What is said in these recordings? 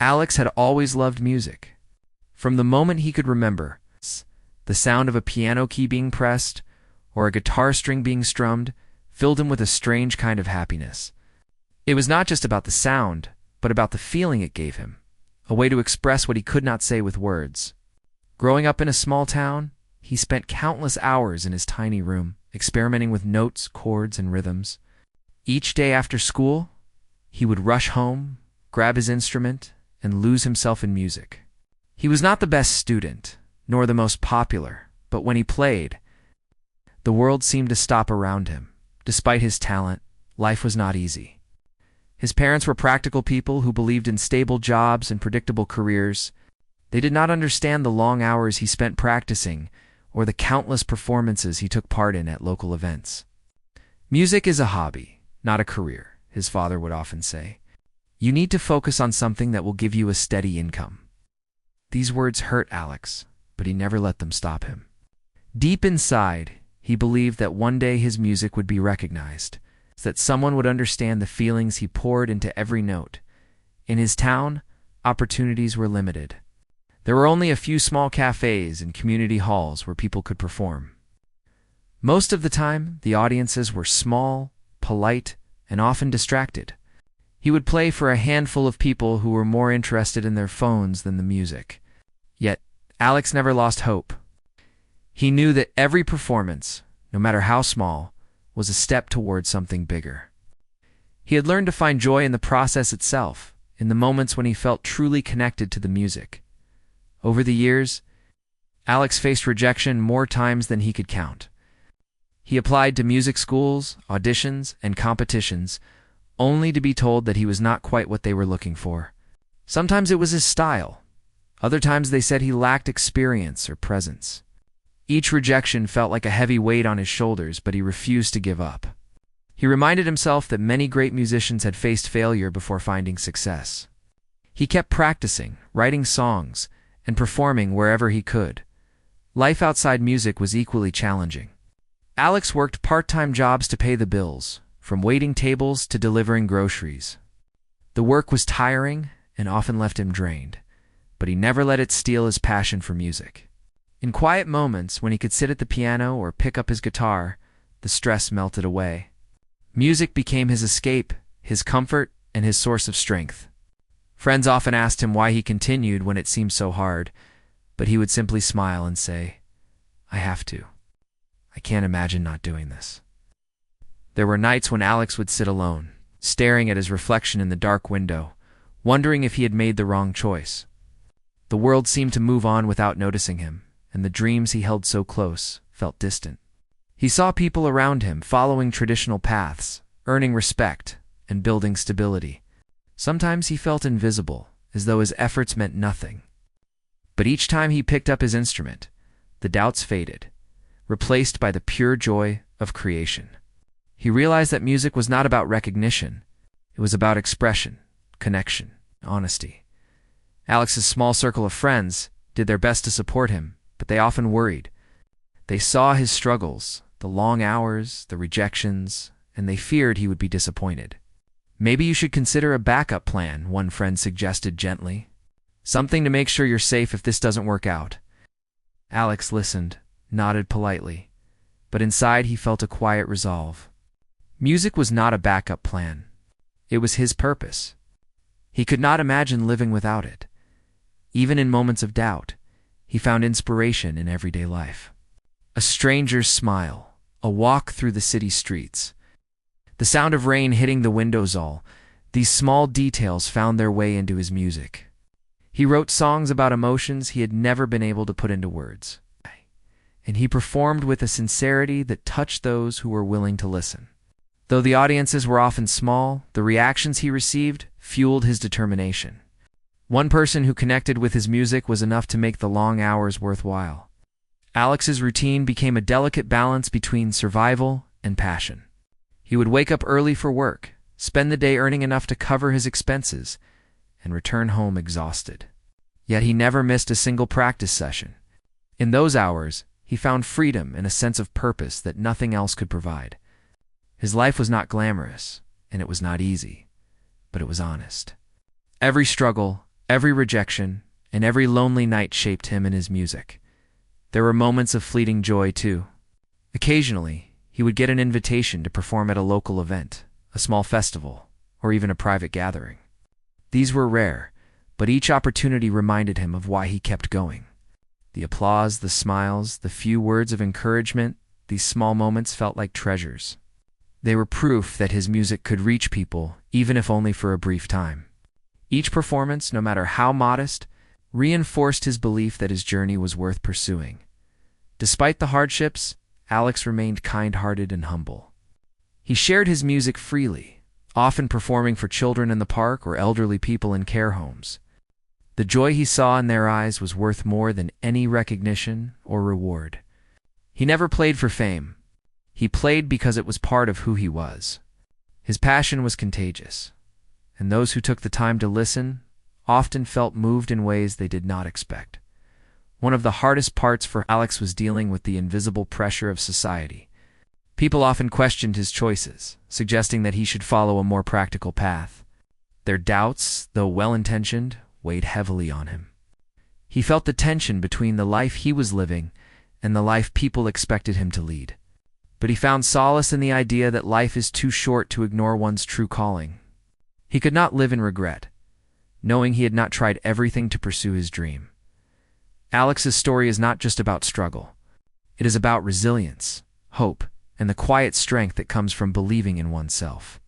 Alex had always loved music. From the moment he could remember, the sound of a piano key being pressed or a guitar string being strummed filled him with a strange kind of happiness. It was not just about the sound, but about the feeling it gave him, a way to express what he could not say with words. Growing up in a small town, he spent countless hours in his tiny room, experimenting with notes, chords, and rhythms. Each day after school, he would rush home, grab his instrument, and lose himself in music. He was not the best student, nor the most popular, but when he played, the world seemed to stop around him. Despite his talent, life was not easy. His parents were practical people who believed in stable jobs and predictable careers. They did not understand the long hours he spent practicing or the countless performances he took part in at local events. Music is a hobby, not a career, his father would often say. You need to focus on something that will give you a steady income. These words hurt Alex, but he never let them stop him. Deep inside, he believed that one day his music would be recognized, that someone would understand the feelings he poured into every note. In his town, opportunities were limited. There were only a few small cafes and community halls where people could perform. Most of the time, the audiences were small, polite, and often distracted. He would play for a handful of people who were more interested in their phones than the music. Yet, Alex never lost hope. He knew that every performance, no matter how small, was a step toward something bigger. He had learned to find joy in the process itself, in the moments when he felt truly connected to the music. Over the years, Alex faced rejection more times than he could count. He applied to music schools, auditions, and competitions, only to be told that he was not quite what they were looking for. Sometimes it was his style. Other times they said he lacked experience or presence. Each rejection felt like a heavy weight on his shoulders, but he refused to give up. He reminded himself that many great musicians had faced failure before finding success. He kept practicing, writing songs, and performing wherever he could. Life outside music was equally challenging. Alex worked part-time jobs to pay the bills, from waiting tables to delivering groceries. The work was tiring and often left him drained, but he never let it steal his passion for music. In quiet moments, when he could sit at the piano or pick up his guitar, the stress melted away. Music became his escape, his comfort, and his source of strength. Friends often asked him why he continued when it seemed so hard, but he would simply smile and say, "I have to. I can't imagine not doing this." There were nights when Alex would sit alone, staring at his reflection in the dark window, wondering if he had made the wrong choice. The world seemed to move on without noticing him, and the dreams he held so close felt distant. He saw people around him following traditional paths, earning respect, and building stability. Sometimes he felt invisible, as though his efforts meant nothing. But each time he picked up his instrument, the doubts faded, replaced by the pure joy of creation. He realized that music was not about recognition. It was about expression, connection, honesty. Alex's small circle of friends did their best to support him, but they often worried. They saw his struggles, the long hours, the rejections, and they feared he would be disappointed. "Maybe you should consider a backup plan," one friend suggested gently. "Something to make sure you're safe if this doesn't work out." Alex listened, nodded politely, but inside he felt a quiet resolve. Music was not a backup plan. It was his purpose. He could not imagine living without it. Even in moments of doubt, he found inspiration in everyday life. A stranger's smile, a walk through the city streets, the sound of rain hitting the windows, all these small details found their way into his music. He wrote songs about emotions he had never been able to put into words, and he performed with a sincerity that touched those who were willing to listen. Though the audiences were often small, the reactions he received fueled his determination. One person who connected with his music was enough to make the long hours worthwhile. Alex's routine became a delicate balance between survival and passion. He would wake up early for work, spend the day earning enough to cover his expenses, and return home exhausted. Yet he never missed a single practice session. In those hours, he found freedom and a sense of purpose that nothing else could provide. His life was not glamorous, and it was not easy, but it was honest. Every struggle, Every rejection and every lonely night shaped him and his music. There were moments of fleeting joy, too. Occasionally, he would get an invitation to perform at a local event, a small festival, or even a private gathering. These were rare, but each opportunity reminded him of why he kept going. The applause, the smiles, the few words of encouragement, these small moments felt like treasures. They were proof that his music could reach people, even if only for a brief time. Each performance, no matter how modest, reinforced his belief that his journey was worth pursuing. Despite the hardships, Alex remained kind-hearted and humble. He shared his music freely, often performing for children in the park or elderly people in care homes. The joy he saw in their eyes was worth more than any recognition or reward. He never played for fame. He played because it was part of who he was. His passion was contagious, and those who took the time to listen often felt moved in ways they did not expect. One of the hardest parts for Alex was dealing with the invisible pressure of society. People often questioned his choices, suggesting that he should follow a more practical path. Their doubts, though well-intentioned, weighed heavily on him. He felt the tension between the life he was living and the life people expected him to lead. But he found solace in the idea that life is too short to ignore one's true calling. He could not live in regret, knowing he had not tried everything to pursue his dream. Alex's story is not just about struggle. It is about resilience, hope, and the quiet strength that comes from believing in oneself.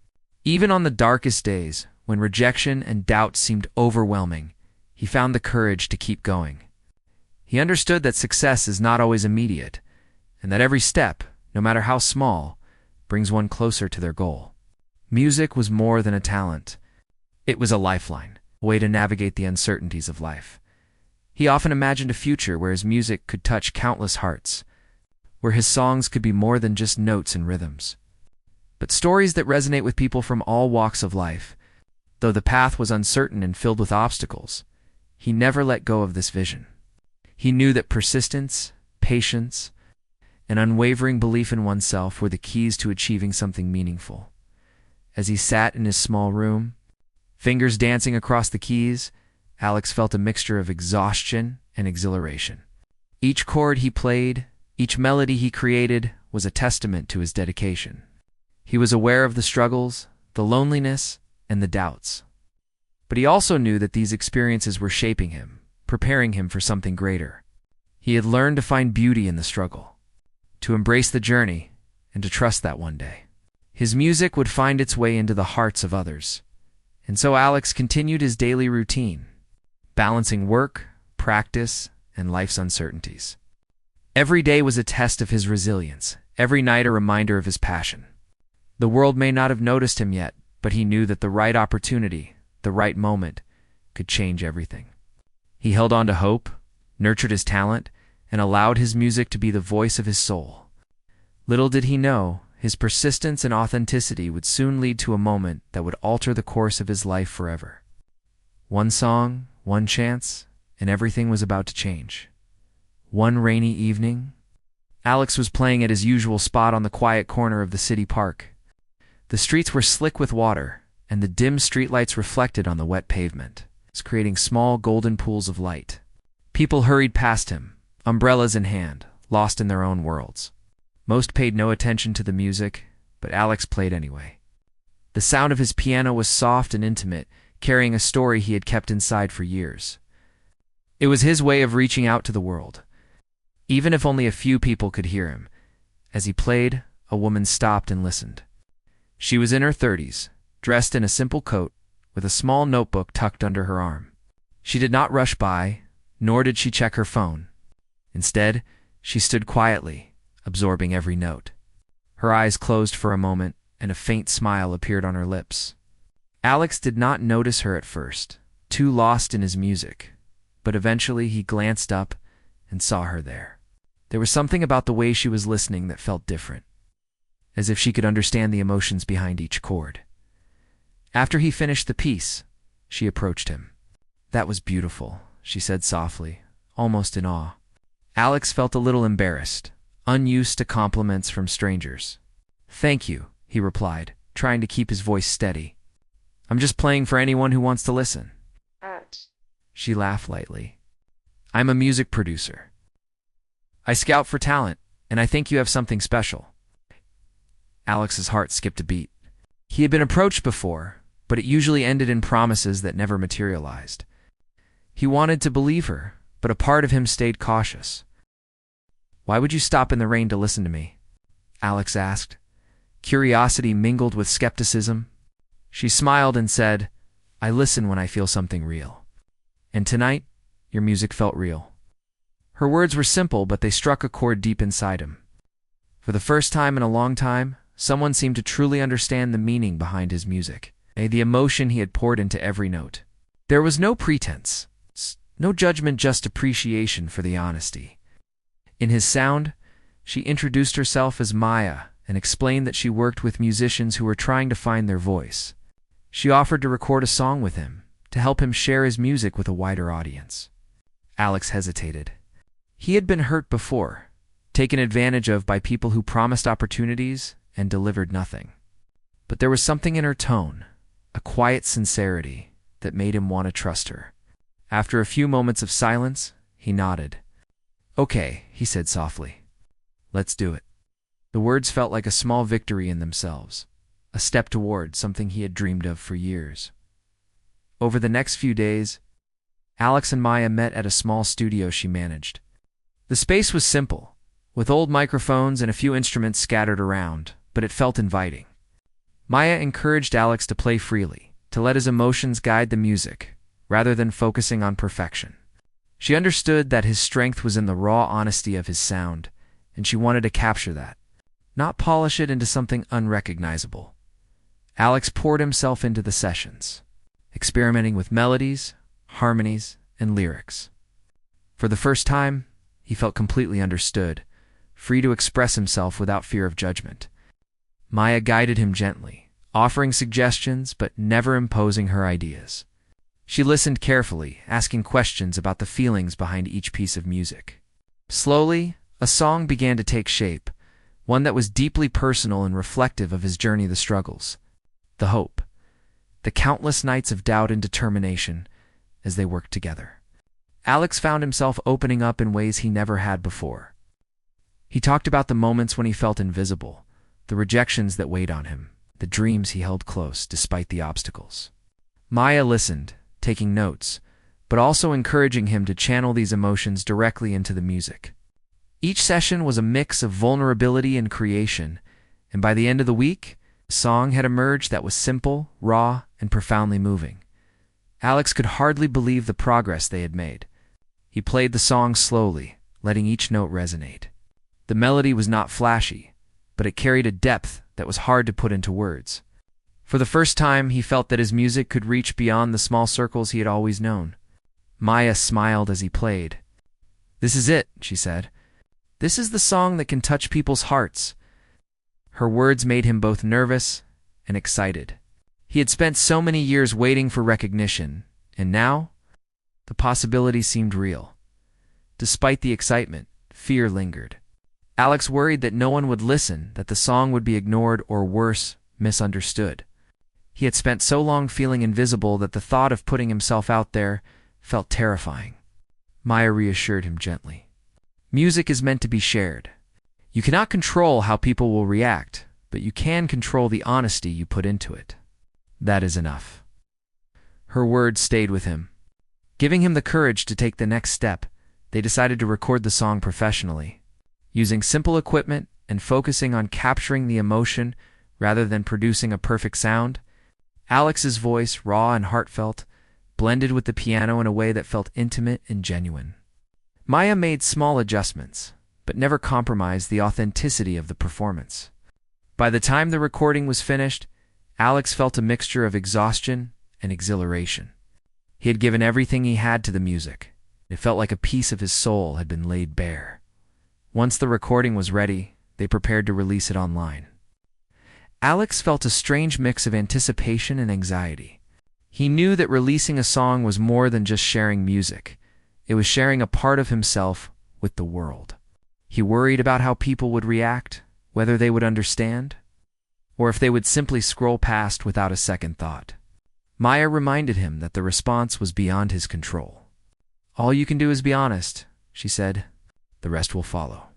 Even on the darkest days, when rejection and doubt seemed overwhelming, he found the courage to keep going. He understood that success is not always immediate, and that every step, no matter how small, brings one closer to their goal. Music was more than a talent. It was a lifeline, a way to navigate the uncertainties of life. He often imagined a future where his music could touch countless hearts, where his songs could be more than just notes and rhythms, but stories that resonate with people from all walks of life. Though the path was uncertain and filled with obstacles, he never let go of this vision. He knew that persistence, patience, and unwavering belief in oneself were the keys to achieving something meaningful. As he sat in his small room, fingers dancing across the keys, Alex felt a mixture of exhaustion and exhilaration. Each chord he played, each melody he created, was a testament to his dedication. He was aware of the struggles, the loneliness, and the doubts. But he also knew that these experiences were shaping him, preparing him for something greater. He had learned to find beauty in the struggle, to embrace the journey, and to trust that one day his music would find its way into the hearts of others. And so Alex continued his daily routine, balancing work, practice, and life's uncertainties. Every day was a test of his resilience, every night a reminder of his passion. The world may not have noticed him yet, but he knew that the right opportunity, the right moment, could change everything. He held on to hope, nurtured his talent, and allowed his music to be the voice of his soul. Little did he know, his persistence and authenticity would soon lead to a moment that would alter the course of his life forever. One song, one chance, and everything was about to change. One rainy evening, Alex was playing at his usual spot on the quiet corner of the city park. The streets were slick with water, and the dim streetlights reflected on the wet pavement, creating small golden pools of light. People hurried past him, umbrellas in hand, lost in their own worlds. Most paid no attention to the music, but Alex played anyway. The sound of his piano was soft and intimate, carrying a story he had kept inside for years. It was his way of reaching out to the world, even if only a few people could hear him. As he played, a woman stopped and listened. She was in her 30s, dressed in a simple coat, with a small notebook tucked under her arm. She did not rush by, nor did she check her phone. Instead, she stood quietly, absorbing every note. Her eyes closed for a moment, and a faint smile appeared on her lips. Alex did not notice her at first, too lost in his music, but eventually he glanced up and saw her there. There was something about the way she was listening that felt different, as if she could understand the emotions behind each chord. After he finished the piece, she approached him. "That was beautiful," she said softly, almost in awe. Alex felt a little embarrassed, unused to compliments from strangers. "Thank you," he replied, trying to keep his voice steady. "I'm just playing for anyone who wants to listen." She laughed lightly. I'm a music producer. I scout for talent, and I think you have something special. Alex's heart skipped a beat. He had been approached before, but it usually ended in promises that never materialized. He wanted to believe her, but a part of him stayed cautious. Why would you stop in the rain to listen to me? Alex asked. Curiosity mingled with skepticism. She smiled and said, I listen when I feel something real. And tonight, your music felt real. Her words were simple, but they struck a chord deep inside him. For the first time in a long time, someone seemed to truly understand the meaning behind his music, the emotion he had poured into every note. There was no pretense, no judgment, just appreciation for the honesty. In his sound, she introduced herself as Maya and explained that she worked with musicians who were trying to find their voice. She offered to record a song with him, to help him share his music with a wider audience. Alex hesitated. He had been hurt before, taken advantage of by people who promised opportunities and delivered nothing. But there was something in her tone, a quiet sincerity, that made him want to trust her. After a few moments of silence, he nodded. Okay, he said softly. Let's do it. The words felt like a small victory in themselves, a step toward something he had dreamed of for years. Over the next few days, Alex and Maya met at a small studio she managed. The space was simple, with old microphones and a few instruments scattered around, but it felt inviting. Maya encouraged Alex to play freely, to let his emotions guide the music, rather than focusing on perfection. She understood that his strength was in the raw honesty of his sound, and she wanted to capture that, not polish it into something unrecognizable. Alex poured himself into the sessions, experimenting with melodies, harmonies, and lyrics. For the first time, he felt completely understood, free to express himself without fear of judgment. Maya guided him gently, offering suggestions but never imposing her ideas. She listened carefully, asking questions about the feelings behind each piece of music. Slowly, a song began to take shape, one that was deeply personal and reflective of his journey, the struggles, the hope, the countless nights of doubt and determination as they worked together. Alex found himself opening up in ways he never had before. He talked about the moments when he felt invisible, the rejections that weighed on him, the dreams he held close despite the obstacles. Maya listened, taking notes, but also encouraging him to channel these emotions directly into the music. Each session was a mix of vulnerability and creation, and by the end of the week, a song had emerged that was simple, raw, and profoundly moving. Alex could hardly believe the progress they had made. He played the song slowly, letting each note resonate. The melody was not flashy, but it carried a depth that was hard to put into words. For the first time, he felt that his music could reach beyond the small circles he had always known. Maya smiled as he played. This is it, she said. This is the song that can touch people's hearts. Her words made him both nervous and excited. He had spent so many years waiting for recognition, and now, the possibility seemed real. Despite the excitement, fear lingered. Alex worried that no one would listen, that the song would be ignored or worse, misunderstood. He had spent so long feeling invisible that the thought of putting himself out there felt terrifying. Maya reassured him gently. Music is meant to be shared. You cannot control how people will react, but you can control the honesty you put into it. That is enough. Her words stayed with him. Giving him the courage to take the next step, they decided to record the song professionally, using simple equipment and focusing on capturing the emotion rather than producing a perfect sound. Alex's voice, raw and heartfelt, blended with the piano in a way that felt intimate and genuine. Maya made small adjustments, but never compromised the authenticity of the performance. By the time the recording was finished, Alex felt a mixture of exhaustion and exhilaration. He had given everything he had to the music. It felt like a piece of his soul had been laid bare. Once the recording was ready, they prepared to release it online. Alex felt a strange mix of anticipation and anxiety. He knew that releasing a song was more than just sharing music. It was sharing a part of himself with the world. He worried about how people would react, whether they would understand, or if they would simply scroll past without a second thought. Maya reminded him that the response was beyond his control. "All you can do is be honest," she said. "The rest will follow."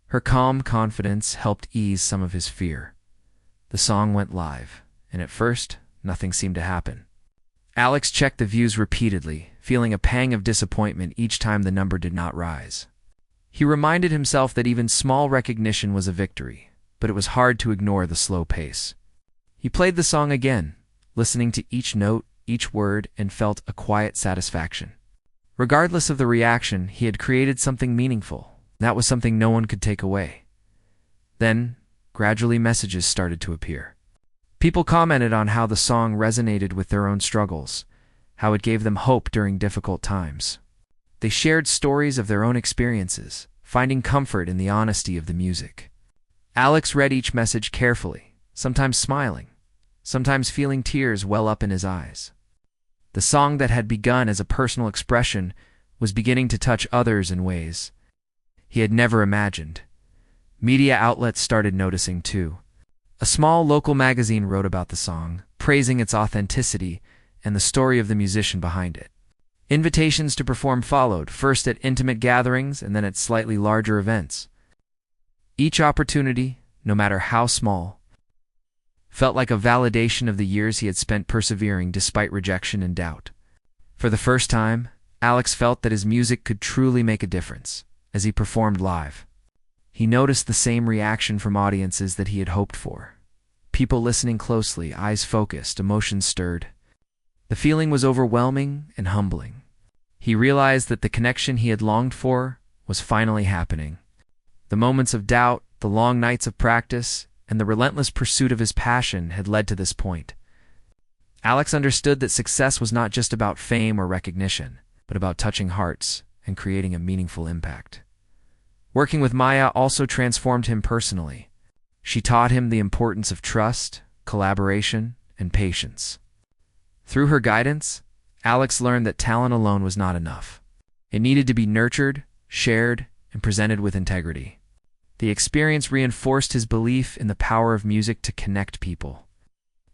Her calm confidence helped ease some of his fear. The song went live, and at first, nothing seemed to happen. Alex checked the views repeatedly, feeling a pang of disappointment each time the number did not rise. He reminded himself that even small recognition was a victory, but it was hard to ignore the slow pace. He played the song again, listening to each note, each word, and felt a quiet satisfaction. Regardless of the reaction, he had created something meaningful. That was something no one could take away. Then, gradually messages started to appear. People commented on how the song resonated with their own struggles, how it gave them hope during difficult times. They shared stories of their own experiences, finding comfort in the honesty of the music. Alex read each message carefully, sometimes smiling, sometimes feeling tears well up in his eyes. The song that had begun as a personal expression was beginning to touch others in ways he had never imagined. Media outlets started noticing too. A small local magazine wrote about the song, praising its authenticity and the story of the musician behind it. Invitations to perform followed, first at intimate gatherings and then at slightly larger events. Each opportunity, no matter how small, felt like a validation of the years he had spent persevering despite rejection and doubt. For the first time, Alex felt that his music could truly make a difference as he performed live. He noticed the same reaction from audiences that he had hoped for. People listening closely, eyes focused, emotions stirred. The feeling was overwhelming and humbling. He realized that the connection he had longed for was finally happening. The moments of doubt, the long nights of practice, and the relentless pursuit of his passion had led to this point. Alex understood that success was not just about fame or recognition, but about touching hearts and creating a meaningful impact. Working with Maya also transformed him personally. She taught him the importance of trust, collaboration, and patience. Through her guidance, Alex learned that talent alone was not enough. It needed to be nurtured, shared, and presented with integrity. The experience reinforced his belief in the power of music to connect people,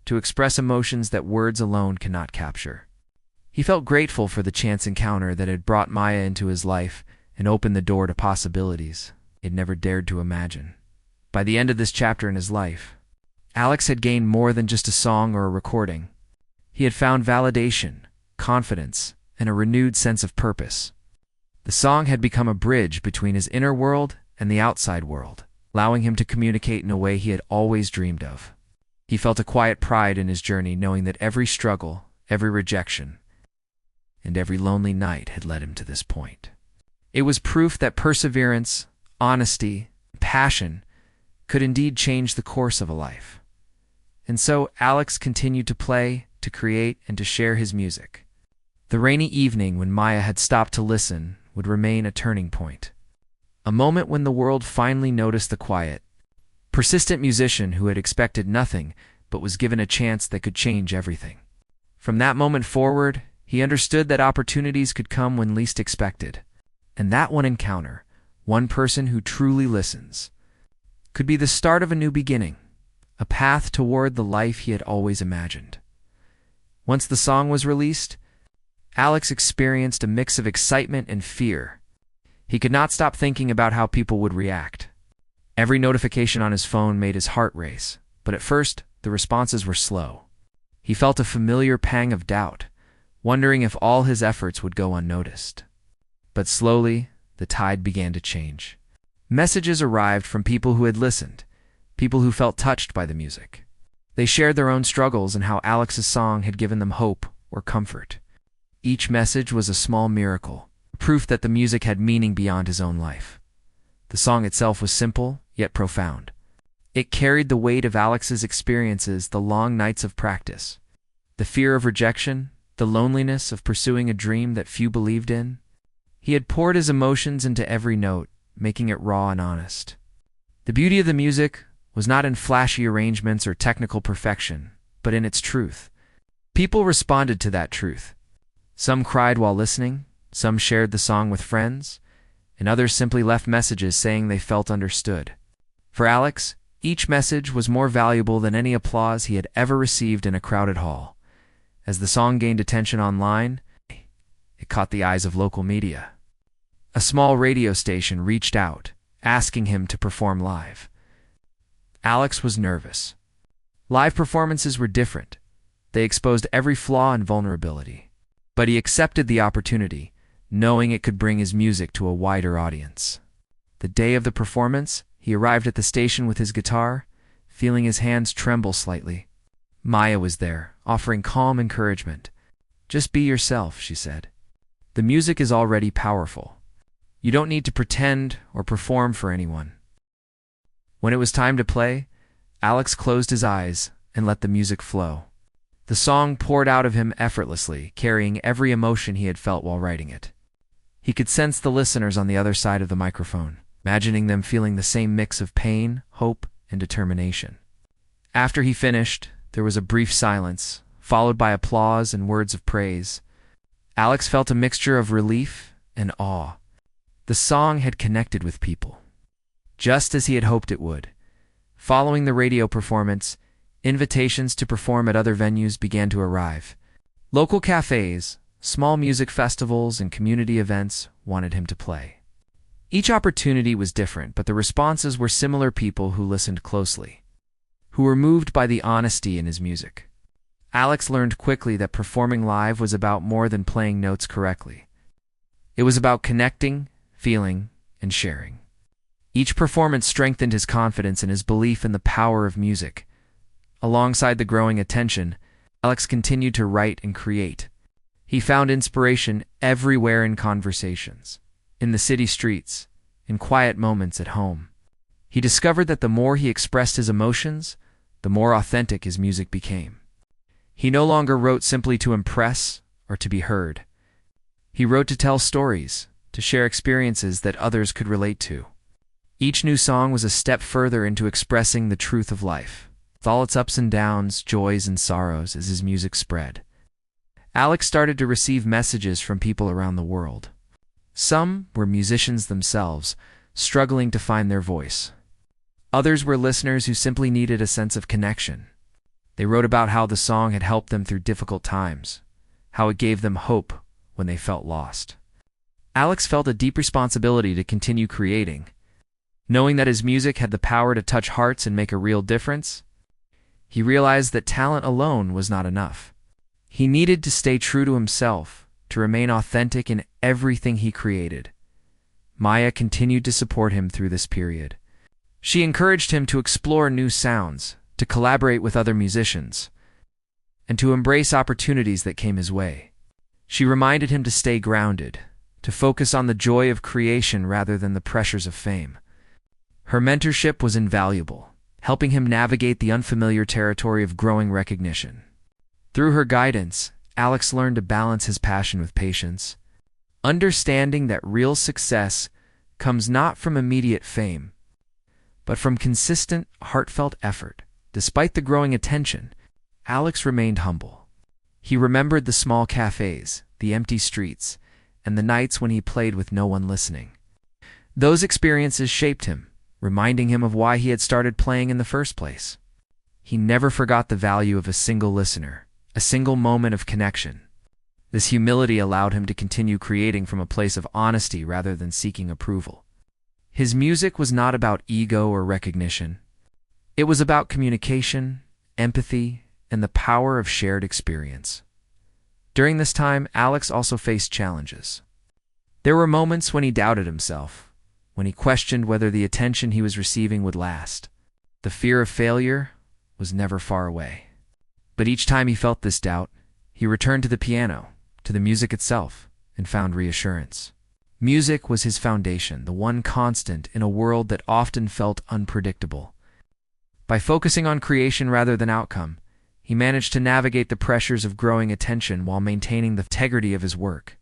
to express emotions that words alone cannot capture. He felt grateful for the chance encounter that had brought Maya into his life and opened the door to possibilities he had never dared to imagine. By the end of this chapter in his life, Alex had gained more than just a song or a recording. He had found validation, confidence, and a renewed sense of purpose. The song had become a bridge between his inner world and the outside world, allowing him to communicate in a way he had always dreamed of. He felt a quiet pride in his journey, knowing that every struggle, every rejection, and every lonely night had led him to this point. It was proof that perseverance, honesty, and passion could indeed change the course of a life. And so Alex continued to play, to create, and to share his music. The rainy evening when Maya had stopped to listen would remain a turning point. A moment when the world finally noticed the quiet, persistent musician who had expected nothing but was given a chance that could change everything. From that moment forward, he understood that opportunities could come when least expected. And that one encounter, one person who truly listens, could be the start of a new beginning, a path toward the life he had always imagined. Once the song was released, Alex experienced a mix of excitement and fear. He could not stop thinking about how people would react. Every notification on his phone made his heart race, but at first, the responses were slow. He felt a familiar pang of doubt, wondering if all his efforts would go unnoticed. But slowly, the tide began to change. Messages arrived from people who had listened, people who felt touched by the music. They shared their own struggles and how Alex's song had given them hope or comfort. Each message was a small miracle, proof that the music had meaning beyond his own life. The song itself was simple, yet profound. It carried the weight of Alex's experiences, the long nights of practice, the fear of rejection, the loneliness of pursuing a dream that few believed in. He had poured his emotions into every note, making it raw and honest. The beauty of the music was not in flashy arrangements or technical perfection, but in its truth. People responded to that truth. Some cried while listening, some shared the song with friends, and others simply left messages saying they felt understood. For Alex, each message was more valuable than any applause he had ever received in a crowded hall. As the song gained attention online, it caught the eyes of local media. A small radio station reached out, asking him to perform live. Alex was nervous. Live performances were different. They exposed every flaw and vulnerability. But he accepted the opportunity, knowing it could bring his music to a wider audience. The day of the performance, he arrived at the station with his guitar, feeling his hands tremble slightly. Maya was there, offering calm encouragement. "Just be yourself," she said. "The music is already powerful. You don't need to pretend or perform for anyone." When it was time to play, Alex closed his eyes and let the music flow. The song poured out of him effortlessly, carrying every emotion he had felt while writing it. He could sense the listeners on the other side of the microphone, imagining them feeling the same mix of pain, hope, and determination. After he finished, there was a brief silence, followed by applause and words of praise. Alex felt a mixture of relief and awe. The song had connected with people, just as he had hoped it would. Following the radio performance, invitations to perform at other venues began to arrive. Local cafes, small music festivals, and community events wanted him to play. Each opportunity was different, but the responses were similar: people who listened closely, who were moved by the honesty in his music. Alex learned quickly that performing live was about more than playing notes correctly. It was about connecting, feeling, and sharing. Each performance strengthened his confidence and his belief in the power of music. Alongside the growing attention, Alex continued to write and create. He found inspiration everywhere: in conversations, in the city streets, in quiet moments at home. He discovered that the more he expressed his emotions, the more authentic his music became. He no longer wrote simply to impress or to be heard. He wrote to tell stories, to share experiences that others could relate to. Each new song was a step further into expressing the truth of life, with all its ups and downs, joys and sorrows. As his music spread, Alex started to receive messages from people around the world. Some were musicians themselves, struggling to find their voice. Others were listeners who simply needed a sense of connection. They wrote about how the song had helped them through difficult times, how it gave them hope when they felt lost. Alex felt a deep responsibility to continue creating. Knowing that his music had the power to touch hearts and make a real difference, he realized that talent alone was not enough. He needed to stay true to himself, to remain authentic in everything he created. Maya continued to support him through this period. She encouraged him to explore new sounds, to collaborate with other musicians, and to embrace opportunities that came his way. She reminded him to stay grounded, to focus on the joy of creation rather than the pressures of fame. Her mentorship was invaluable, helping him navigate the unfamiliar territory of growing recognition. Through her guidance, Alex learned to balance his passion with patience, understanding that real success comes not from immediate fame, but from consistent, heartfelt effort. Despite the growing attention, Alex remained humble. He remembered the small cafes, the empty streets, and the nights when he played with no one listening. Those experiences shaped him, reminding him of why he had started playing in the first place. He never forgot the value of a single listener, a single moment of connection. This humility allowed him to continue creating from a place of honesty rather than seeking approval. His music was not about ego or recognition. It was about communication, empathy, and the power of shared experience. During this time, Alex also faced challenges. There were moments when he doubted himself, when he questioned whether the attention he was receiving would last. The fear of failure was never far away. But each time he felt this doubt, he returned to the piano, to the music itself, and found reassurance. Music was his foundation, the one constant in a world that often felt unpredictable. By focusing on creation rather than outcome, he managed to navigate the pressures of growing attention while maintaining the integrity of his work.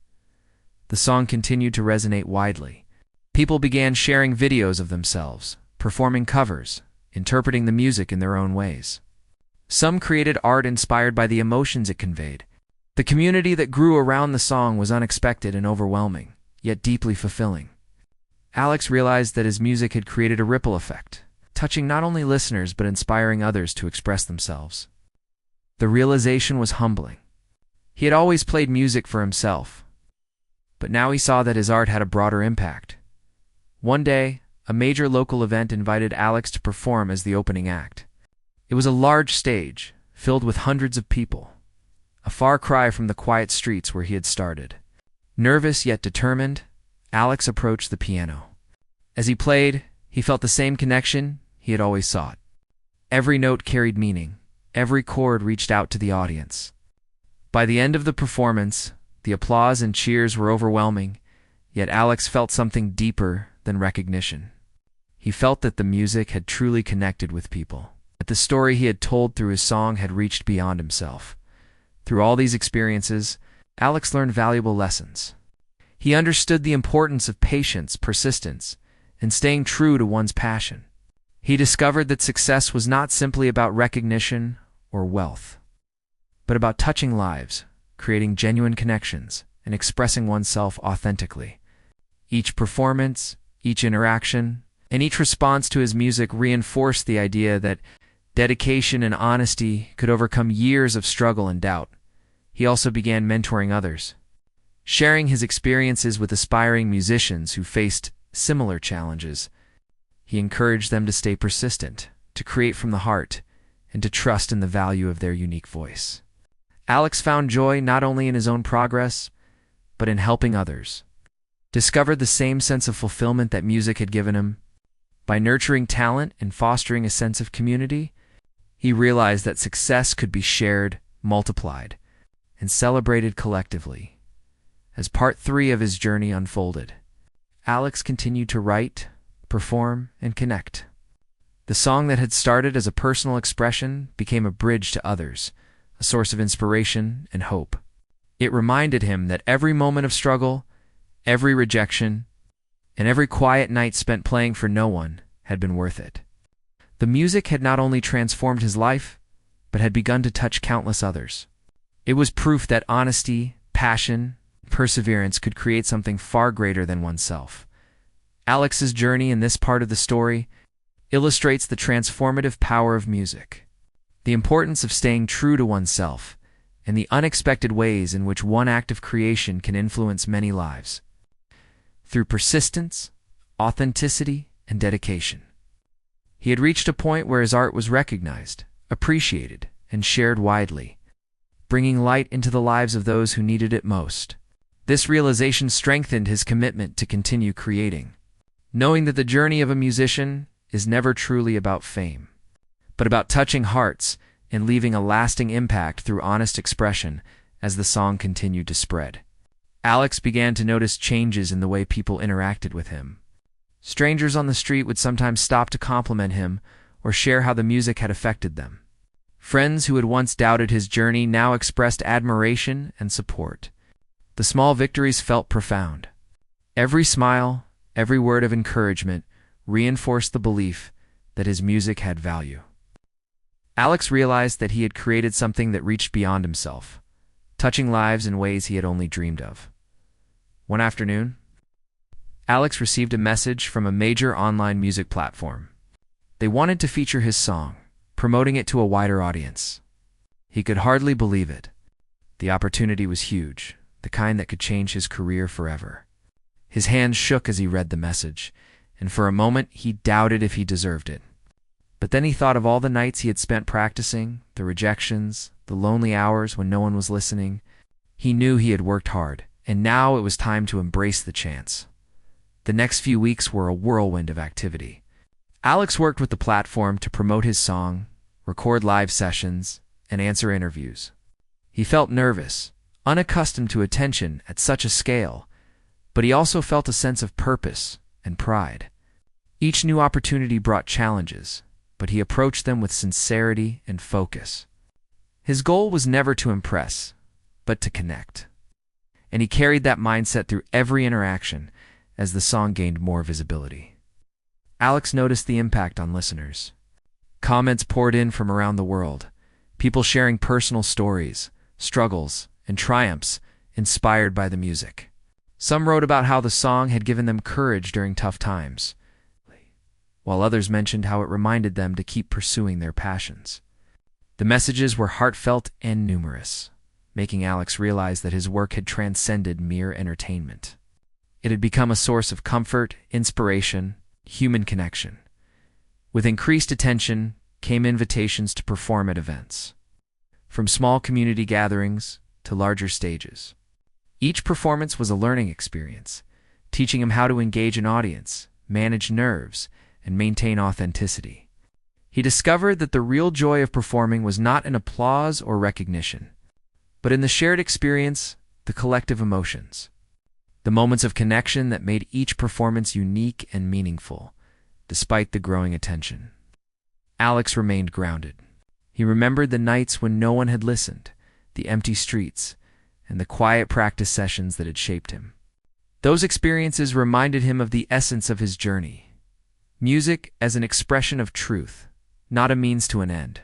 The song continued to resonate widely. People began sharing videos of themselves, performing covers, interpreting the music in their own ways. Some created art inspired by the emotions it conveyed. The community that grew around the song was unexpected and overwhelming, yet deeply fulfilling. Alex realized that his music had created a ripple effect, touching not only listeners but inspiring others to express themselves. The realization was humbling. He had always played music for himself, but now he saw that his art had a broader impact. One day, a major local event invited Alex to perform as the opening act. It was a large stage, filled with hundreds of people, a far cry from the quiet streets where he had started. Nervous yet determined, Alex approached the piano. As he played, he felt the same connection he had always sought. Every note carried meaning, every chord reached out to the audience. By the end of the performance, the applause and cheers were overwhelming, yet Alex felt something deeper than recognition. He felt that the music had truly connected with people, that the story he had told through his song had reached beyond himself. Through all these experiences, Alex learned valuable lessons. He understood the importance of patience, persistence, and staying true to one's passion. He discovered that success was not simply about recognition or wealth, but about touching lives, creating genuine connections, and expressing oneself authentically. Each performance, each interaction, and each response to his music reinforced the idea that dedication and honesty could overcome years of struggle and doubt. He also began mentoring others, sharing his experiences with aspiring musicians who faced similar challenges. He encouraged them to stay persistent, to create from the heart, and to trust in the value of their unique voice. Alex found joy not only in his own progress, but in helping others. Discovered the same sense of fulfillment that music had given him. By nurturing talent and fostering a sense of community, he realized that success could be shared, multiplied, and celebrated collectively. As part 3 of his journey unfolded, Alex continued to write, perform, and connect. The song that had started as a personal expression became a bridge to others, a source of inspiration and hope. It reminded him that every moment of struggle, every rejection, and every quiet night spent playing for no one had been worth it. The music had not only transformed his life, but had begun to touch countless others. It was proof that honesty, passion, and perseverance could create something far greater than oneself. Alex's journey in this part of the story illustrates the transformative power of music, the importance of staying true to oneself, and the unexpected ways in which one act of creation can influence many lives. Through persistence, authenticity, and dedication, he had reached a point where his art was recognized, appreciated, and shared widely, bringing light into the lives of those who needed it most. This realization strengthened his commitment to continue creating, knowing that the journey of a musician is never truly about fame, but about touching hearts and leaving a lasting impact through honest expression. As the song continued to spread, Alex began to notice changes in the way people interacted with him. Strangers on the street would sometimes stop to compliment him or share how the music had affected them. Friends who had once doubted his journey now expressed admiration and support. The small victories felt profound. Every smile, every word of encouragement reinforced the belief that his music had value. Alex realized that he had created something that reached beyond himself, touching lives in ways he had only dreamed of. One afternoon, Alex received a message from a major online music platform. They wanted to feature his song, promoting it to a wider audience. He could hardly believe it. The opportunity was huge, the kind that could change his career forever. His hands shook as he read the message, and for a moment he doubted if he deserved it. But then he thought of all the nights he had spent practicing, the rejections, the lonely hours when no one was listening. He knew he had worked hard, and now it was time to embrace the chance. The next few weeks were a whirlwind of activity. Alex worked with the platform to promote his song, record live sessions, and answer interviews. He felt nervous, unaccustomed to attention at such a scale, but he also felt a sense of purpose and pride. Each new opportunity brought challenges, but he approached them with sincerity and focus. His goal was never to impress, but to connect. And he carried that mindset through every interaction as the song gained more visibility. Alex noticed the impact on listeners. Comments poured in from around the world, people sharing personal stories, struggles, and triumphs inspired by the music. Some wrote about how the song had given them courage during tough times, while others mentioned how it reminded them to keep pursuing their passions. The messages were heartfelt and numerous, making Alex realize that his work had transcended mere entertainment. It had become a source of comfort, inspiration, human connection. With increased attention came invitations to perform at events, from small community gatherings to larger stages. Each performance was a learning experience, teaching him how to engage an audience, manage nerves, and maintain authenticity. He discovered that the real joy of performing was not in applause or recognition, but in the shared experience, the collective emotions, the moments of connection that made each performance unique and meaningful, despite the growing attention. Alex remained grounded. He remembered the nights when no one had listened, the empty streets, and the quiet practice sessions that had shaped him. Those experiences reminded him of the essence of his journey: music as an expression of truth, not a means to an end.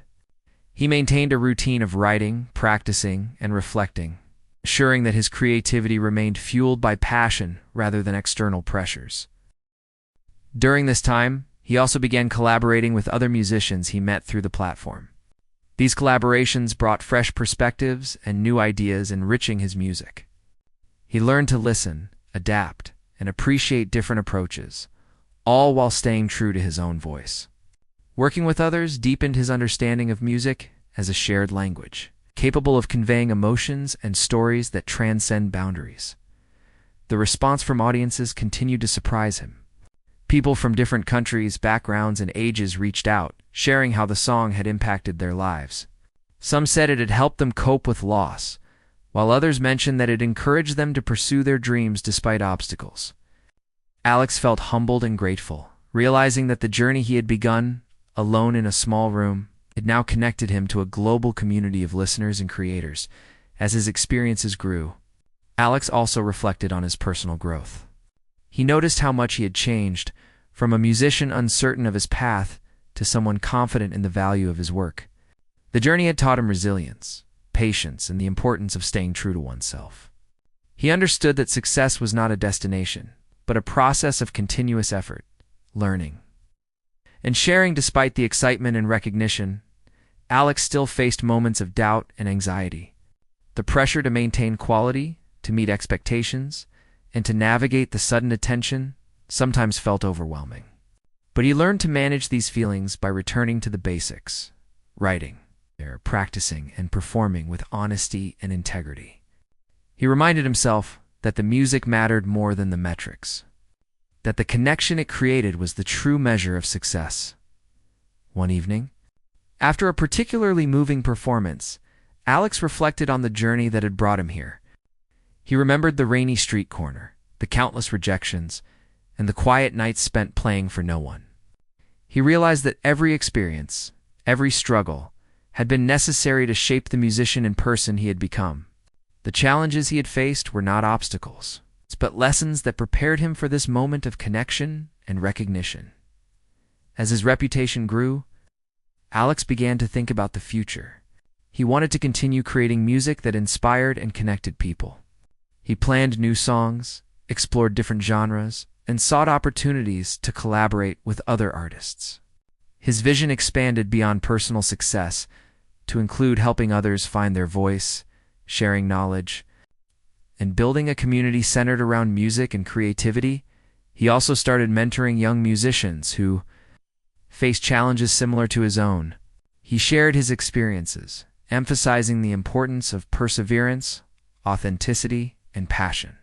He maintained a routine of writing, practicing, and reflecting, ensuring that his creativity remained fueled by passion rather than external pressures. During this time, he also began collaborating with other musicians he met through the platform. These collaborations brought fresh perspectives and new ideas, enriching his music. He learned to listen, adapt, and appreciate different approaches, all while staying true to his own voice. Working with others deepened his understanding of music as a shared language, capable of conveying emotions and stories that transcend boundaries. The response from audiences continued to surprise him. People from different countries, backgrounds, and ages reached out, sharing how the song had impacted their lives. Some said it had helped them cope with loss, while others mentioned that it encouraged them to pursue their dreams despite obstacles. Alex felt humbled and grateful, realizing that the journey he had begun, alone in a small room, had now connected him to a global community of listeners and creators. As his experiences grew, Alex also reflected on his personal growth. He noticed how much he had changed, from a musician uncertain of his path to someone confident in the value of his work. The journey had taught him resilience, patience, and the importance of staying true to oneself. He understood that success was not a destination, but a process of continuous effort, learning, and sharing. Despite the excitement and recognition, Alex still faced moments of doubt and anxiety. The pressure to maintain quality, to meet expectations, and to navigate the sudden attention sometimes felt overwhelming. But he learned to manage these feelings by returning to the basics: writing, practicing, and performing with honesty and integrity. He reminded himself that the music mattered more than the metrics, that the connection it created was the true measure of success. One evening, after a particularly moving performance, Alex reflected on the journey that had brought him here. He remembered the rainy street corner, the countless rejections, and the quiet nights spent playing for no one. He realized that every experience, every struggle, had been necessary to shape the musician and person he had become. The challenges he had faced were not obstacles, but lessons that prepared him for this moment of connection and recognition. As his reputation grew, Alex began to think about the future. He wanted to continue creating music that inspired and connected people. He planned new songs, explored different genres, and sought opportunities to collaborate with other artists. His vision expanded beyond personal success to include helping others find their voice, sharing knowledge, and building a community centered around music and creativity. He also started mentoring young musicians who faced challenges similar to his own. He shared his experiences, emphasizing the importance of perseverance, authenticity, and passion.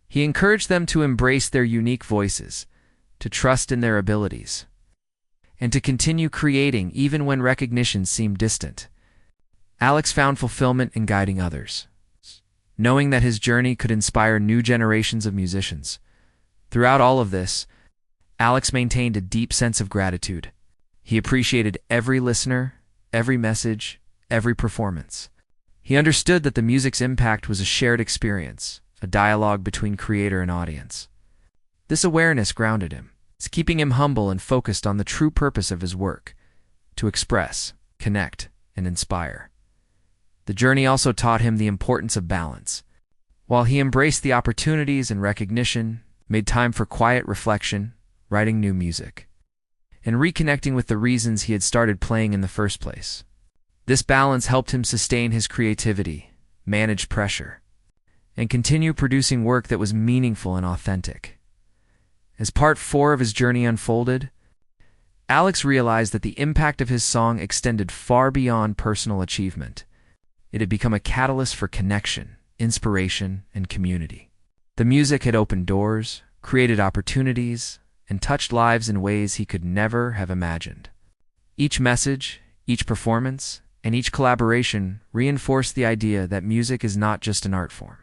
He encouraged them to embrace their unique voices, to trust in their abilities, and to continue creating even when recognition seemed distant. Alex found fulfillment in guiding others, knowing that his journey could inspire new generations of musicians. Throughout all of this, Alex maintained a deep sense of gratitude. He appreciated every listener, every message, every performance. He understood that the music's impact was a shared experience, a dialogue between creator and audience. This awareness grounded him, keeping him humble and focused on the true purpose of his work: to express, connect, and inspire. The journey also taught him the importance of balance. While he embraced the opportunities and recognition, made time for quiet reflection, writing new music, and reconnecting with the reasons he had started playing in the first place. This balance helped him sustain his creativity, manage pressure, and continue producing work that was meaningful and authentic. As part 4 of his journey unfolded, Alex realized that the impact of his song extended far beyond personal achievement. It had become a catalyst for connection, inspiration, and community. The music had opened doors, created opportunities, and touched lives in ways he could never have imagined. Each message, each performance, and each collaboration reinforced the idea that music is not just an art form,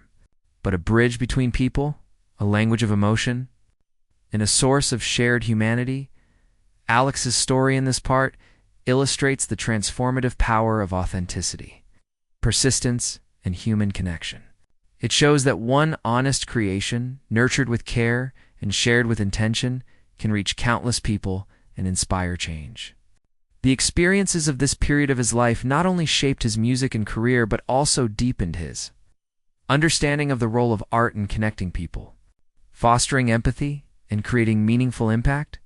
but a bridge between people, a language of emotion, and a source of shared humanity. Alex's story in this part illustrates the transformative power of authenticity, persistence, and human connection. It shows that one honest creation, nurtured with care and shared with intention, can reach countless people and inspire change. The experiences of this period of his life not only shaped his music and career, but also deepened his understanding of the role of art in connecting people, fostering empathy, and creating meaningful impact.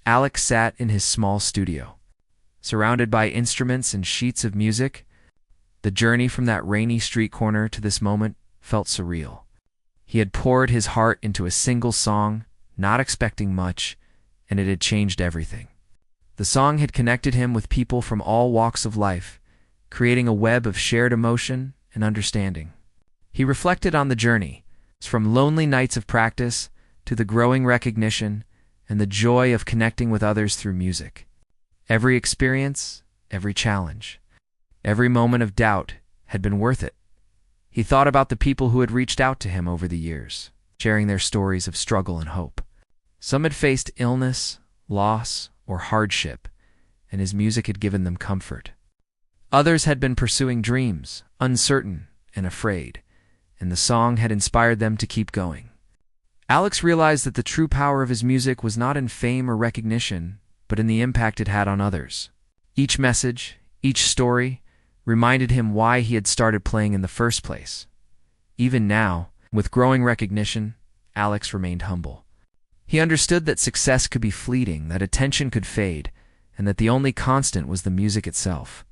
Alex sat in his small studio, surrounded by instruments and sheets of music. The journey from that rainy street corner to this moment felt surreal. He had poured his heart into a single song, not expecting much, and it had changed everything. The song had connected him with people from all walks of life, creating a web of shared emotion and understanding. He reflected on the journey, from lonely nights of practice to the growing recognition and the joy of connecting with others through music. Every experience, every challenge, every moment of doubt had been worth it. He thought about the people who had reached out to him over the years, sharing their stories of struggle and hope. Some had faced illness, loss, or hardship, and his music had given them comfort. Others had been pursuing dreams, uncertain and afraid, and the song had inspired them to keep going. Alex realized that the true power of his music was not in fame or recognition, but in the impact it had on others. Each message, each story, reminded him why he had started playing in the first place. Even now, with growing recognition, Alex remained humble. He understood that success could be fleeting, that attention could fade, and that the only constant was the music itself.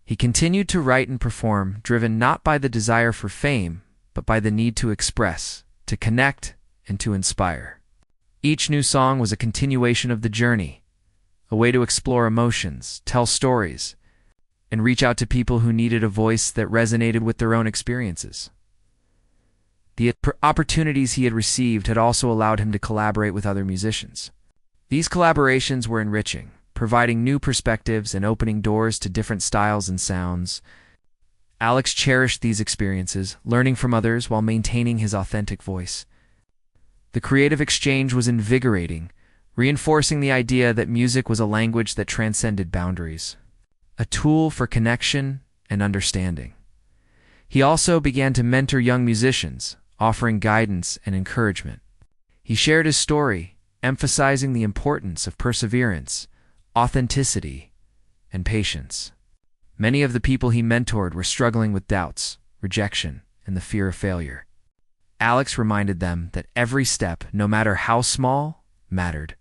He continued to write and perform, driven not by the desire for fame, but by the need to express, to connect, and to inspire. Each new song was a continuation of the journey, a way to explore emotions, tell stories, and reach out to people who needed a voice that resonated with their own experiences. The opportunities he had received had also allowed him to collaborate with other musicians. These collaborations were enriching, providing new perspectives and opening doors to different styles and sounds. Alex cherished these experiences, learning from others while maintaining his authentic voice. The creative exchange was invigorating, reinforcing the idea that music was a language that transcended boundaries, a tool for connection and understanding. He also began to mentor young musicians, offering guidance and encouragement. He shared his story, emphasizing the importance of perseverance, authenticity, and patience. Many of the people he mentored were struggling with doubts, rejection, and the fear of failure. Alex reminded them that every step, no matter how small, mattered.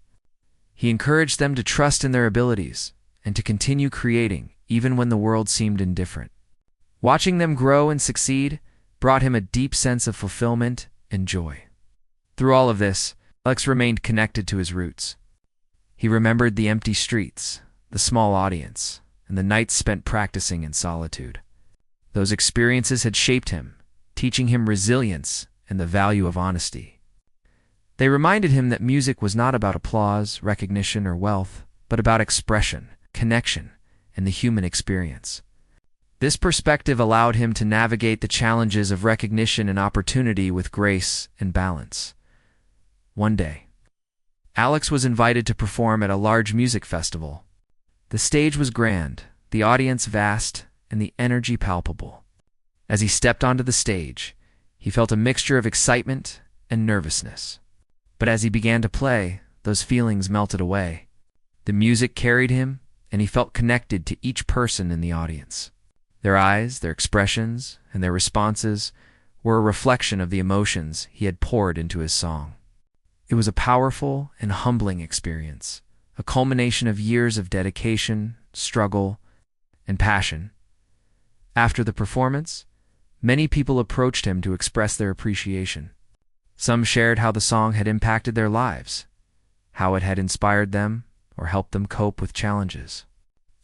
He encouraged them to trust in their abilities and to continue creating even when the world seemed indifferent. Watching them grow and succeed brought him a deep sense of fulfillment and joy. Through all of this, Alex remained connected to his roots. He remembered the empty streets, the small audience, and the nights spent practicing in solitude. Those experiences had shaped him, teaching him resilience and the value of honesty. They reminded him that music was not about applause, recognition, or wealth, but about expression, connection, and the human experience. This perspective allowed him to navigate the challenges of recognition and opportunity with grace and balance. One day, Alex was invited to perform at a large music festival. The stage was grand, the audience vast, and the energy palpable. As he stepped onto the stage, he felt a mixture of excitement and nervousness. But as he began to play, those feelings melted away. The music carried him, and he felt connected to each person in the audience. Their eyes, their expressions, and their responses were a reflection of the emotions he had poured into his song. It was a powerful and humbling experience, a culmination of years of dedication, struggle, and passion. After the performance, many people approached him to express their appreciation. Some shared how the song had impacted their lives, how it had inspired them or helped them cope with challenges.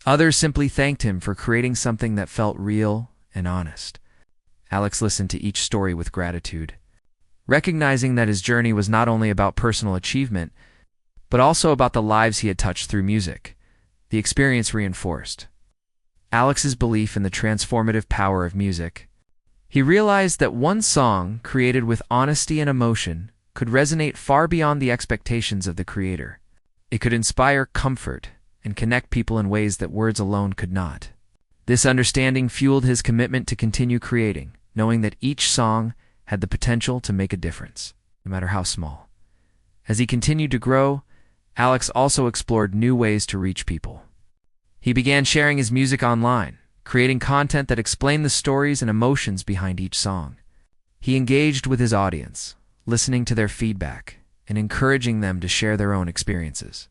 Others simply thanked him for creating something that felt real and honest. Alex listened to each story with gratitude, recognizing that his journey was not only about personal achievement, but also about the lives he had touched through music. The experience reinforced Alex's belief in the transformative power of music. He realized that one song created with honesty and emotion could resonate far beyond the expectations of the creator. It could inspire comfort and connect people in ways that words alone could not. This understanding fueled his commitment to continue creating, knowing that each song had the potential to make a difference, no matter how small. As he continued to grow, Alex also explored new ways to reach people. He began sharing his music online, creating content that explained the stories and emotions behind each song. He engaged with his audience, listening to their feedback and encouraging them to share their own experiences.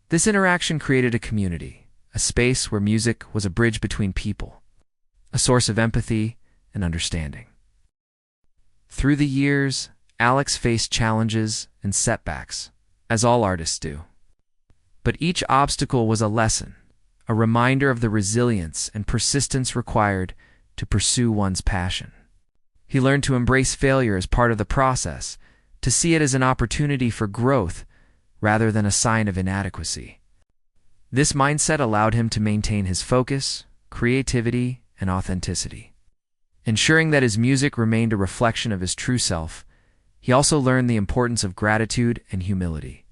This interaction created a community, a space where music was a bridge between people, a source of empathy and understanding. Through the years, Alex faced challenges and setbacks, as all artists do. But each obstacle was a lesson, a reminder of the resilience and persistence required to pursue one's passion. He learned to embrace failure as part of the process, to see it as an opportunity for growth rather than a sign of inadequacy. This mindset allowed him to maintain his focus, creativity, and authenticity. Ensuring that his music remained a reflection of his true self, he also learned the importance of gratitude and humility.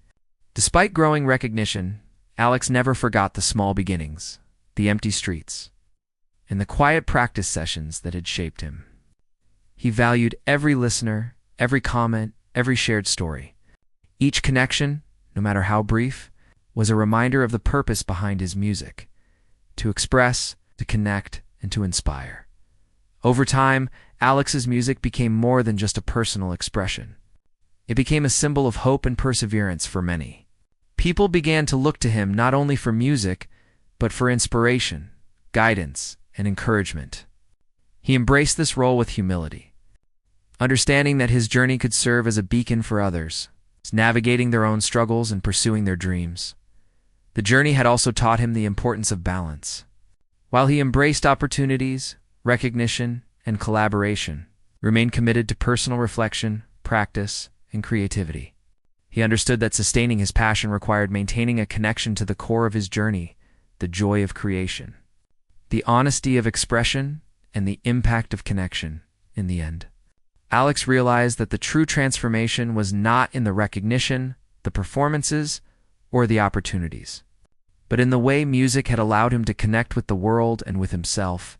Despite growing recognition, Alex never forgot the small beginnings, the empty streets, and the quiet practice sessions that had shaped him. He valued every listener, every comment, every shared story. Each connection, no matter how brief, was a reminder of the purpose behind his music: to express, to connect, and to inspire. Over time, Alex's music became more than just a personal expression. It became a symbol of hope and perseverance for many. People began to look to him not only for music, but for inspiration, guidance, and encouragement. He embraced this role with humility, understanding that his journey could serve as a beacon for others, navigating their own struggles and pursuing their dreams. The journey had also taught him the importance of balance. While he embraced opportunities, recognition, and collaboration, he remained committed to personal reflection, practice, and creativity. He understood that sustaining his passion required maintaining a connection to the core of his journey, the joy of creation, the honesty of expression, and the impact of connection in the end. Alex realized that the true transformation was not in the recognition, the performances, or the opportunities, but in the way music had allowed him to connect with the world and with himself.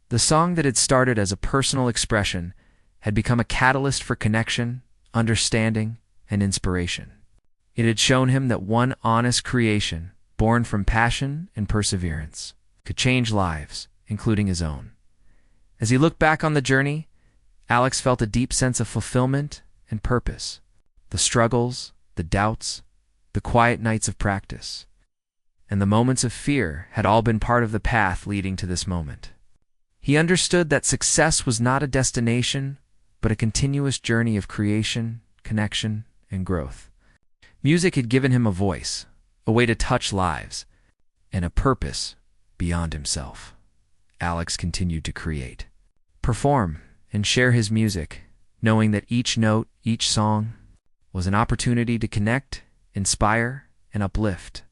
The song that had started as a personal expression had become a catalyst for connection, understanding, and inspiration. It had shown him that one honest creation, born from passion and perseverance, could change lives, including his own. As he looked back on the journey, Alex felt a deep sense of fulfillment and purpose. The struggles, the doubts, the quiet nights of practice, and the moments of fear had all been part of the path leading to this moment. He understood that success was not a destination, but a continuous journey of creation, connection, and growth. Music had given him a voice, a way to touch lives, and a purpose beyond himself. Alex continued to create, perform, and share his music, knowing that each note, each song, was an opportunity to connect, inspire, and uplift.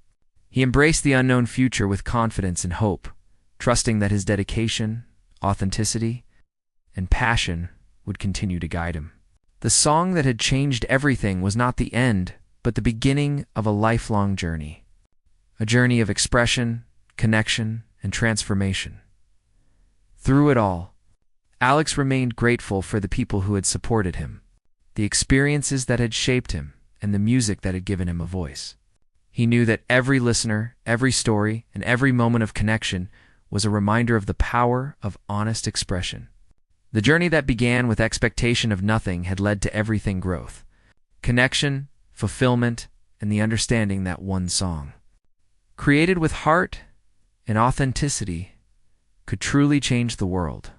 He embraced the unknown future with confidence and hope, trusting that his dedication, authenticity, and passion would continue to guide him. The song that had changed everything was not the end, but the beginning of a lifelong journey. A journey of expression, connection, and transformation. Through it all, Alex remained grateful for the people who had supported him, the experiences that had shaped him, and the music that had given him a voice. He knew that every listener, every story, and every moment of connection was a reminder of the power of honest expression. The journey that began with expectation of nothing had led to everything growth, connection, fulfillment, and the understanding that one song, created with heart and authenticity, could truly change the world.